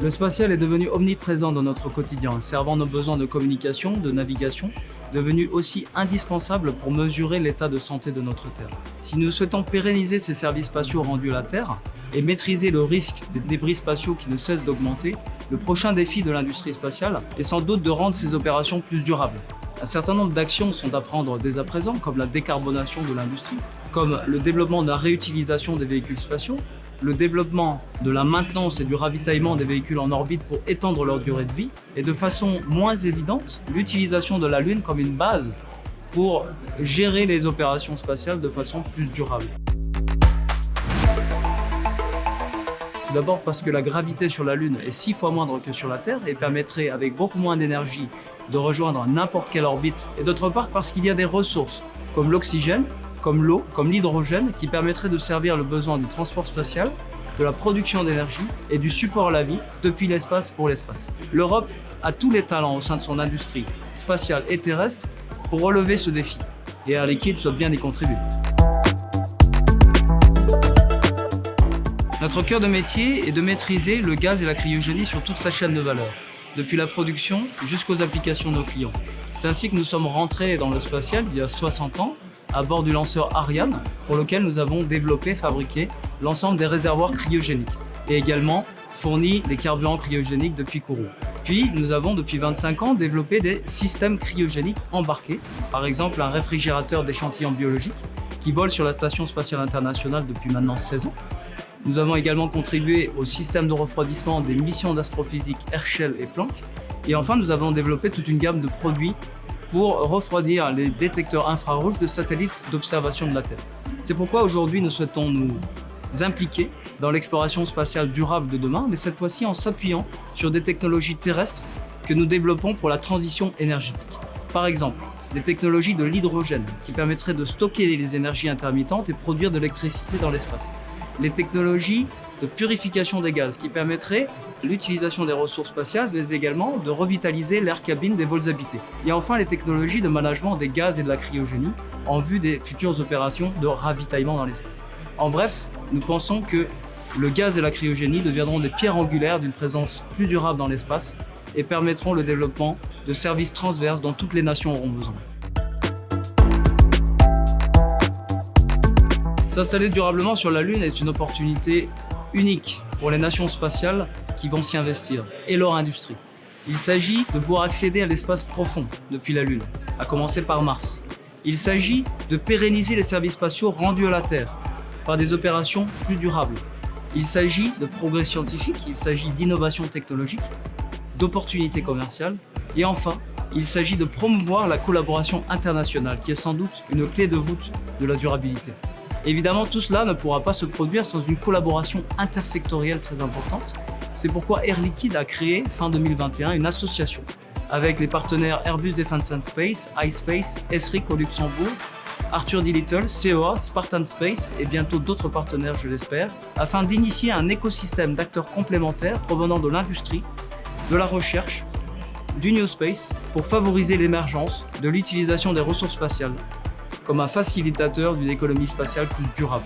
Le spatial est devenu omniprésent dans notre quotidien, servant nos besoins de communication, de navigation, devenu aussi indispensable pour mesurer l'état de santé de notre Terre. Si nous souhaitons pérenniser ces services spatiaux rendus à la Terre et maîtriser le risque des débris spatiaux qui ne cessent d'augmenter, le prochain défi de l'industrie spatiale est sans doute de rendre ces opérations plus durables. Un certain nombre d'actions sont à prendre dès à présent, comme la décarbonation de l'industrie, comme le développement de la réutilisation des véhicules spatiaux, le développement de la maintenance et du ravitaillement des véhicules en orbite pour étendre leur durée de vie, et de façon moins évidente, l'utilisation de la Lune comme une base pour gérer les opérations spatiales de façon plus durable. Tout d'abord parce que la gravité sur la Lune est 6 fois moindre que sur la Terre et permettrait avec beaucoup moins d'énergie de rejoindre n'importe quelle orbite, et d'autre part parce qu'il y a des ressources comme l'oxygène, comme l'eau, comme l'hydrogène, qui permettraient de servir le besoin du transport spatial, de la production d'énergie et du support à la vie depuis l'espace pour l'espace. L'Europe a tous les talents au sein de son industrie spatiale et terrestre pour relever ce défi, et Air Liquide souhaite bien y contribuer. Notre cœur de métier est de maîtriser le gaz et la cryogénie sur toute sa chaîne de valeur, depuis la production jusqu'aux applications de nos clients. C'est ainsi que nous sommes rentrés dans le spatial il y a 60 ans, à bord du lanceur Ariane, pour lequel nous avons développé, fabriqué l'ensemble des réservoirs cryogéniques et également fourni les carburants cryogéniques depuis Kourou. Puis, nous avons depuis 25 ans développé des systèmes cryogéniques embarqués, par exemple un réfrigérateur d'échantillons biologiques qui vole sur la Station spatiale internationale depuis maintenant 16 ans. Nous avons également contribué au système de refroidissement des missions d'astrophysique Herschel et Planck. Et enfin, nous avons développé toute une gamme de produits pour refroidir les détecteurs infrarouges de satellites d'observation de la Terre. C'est pourquoi aujourd'hui nous souhaitons nous impliquer dans l'exploration spatiale durable de demain, mais cette fois-ci en s'appuyant sur des technologies terrestres que nous développons pour la transition énergétique. Par exemple, les technologies de l'hydrogène qui permettraient de stocker les énergies intermittentes et produire de l'électricité dans l'espace. Les technologies de purification des gaz qui permettraient l'utilisation des ressources spatiales, mais également de revitaliser l'air cabine des vols habités. Et enfin, les technologies de management des gaz et de la cryogénie en vue des futures opérations de ravitaillement dans l'espace. En bref, nous pensons que le gaz et la cryogénie deviendront des pierres angulaires d'une présence plus durable dans l'espace et permettront le développement de services transverses dont toutes les nations auront besoin. S'installer durablement sur la Lune est une opportunité unique pour les nations spatiales qui vont s'y investir et leur industrie. Il s'agit de pouvoir accéder à l'espace profond depuis la Lune, à commencer par Mars. Il s'agit de pérenniser les services spatiaux rendus à la Terre par des opérations plus durables. Il s'agit de progrès scientifique, il s'agit d'innovation technologique, d'opportunités commerciales et enfin, il s'agit de promouvoir la collaboration internationale qui est sans doute une clé de voûte de la durabilité. Évidemment, tout cela ne pourra pas se produire sans une collaboration intersectorielle très importante. C'est pourquoi Air Liquide a créé, fin 2021, une association avec les partenaires Airbus Defence and Space, iSpace, ESRIC au Luxembourg, Arthur D. Little, CEA, Spartan Space et bientôt d'autres partenaires, je l'espère, afin d'initier un écosystème d'acteurs complémentaires provenant de l'industrie, de la recherche, du New Space pour favoriser l'émergence de l'utilisation des ressources spatiales comme un facilitateur d'une économie spatiale plus durable.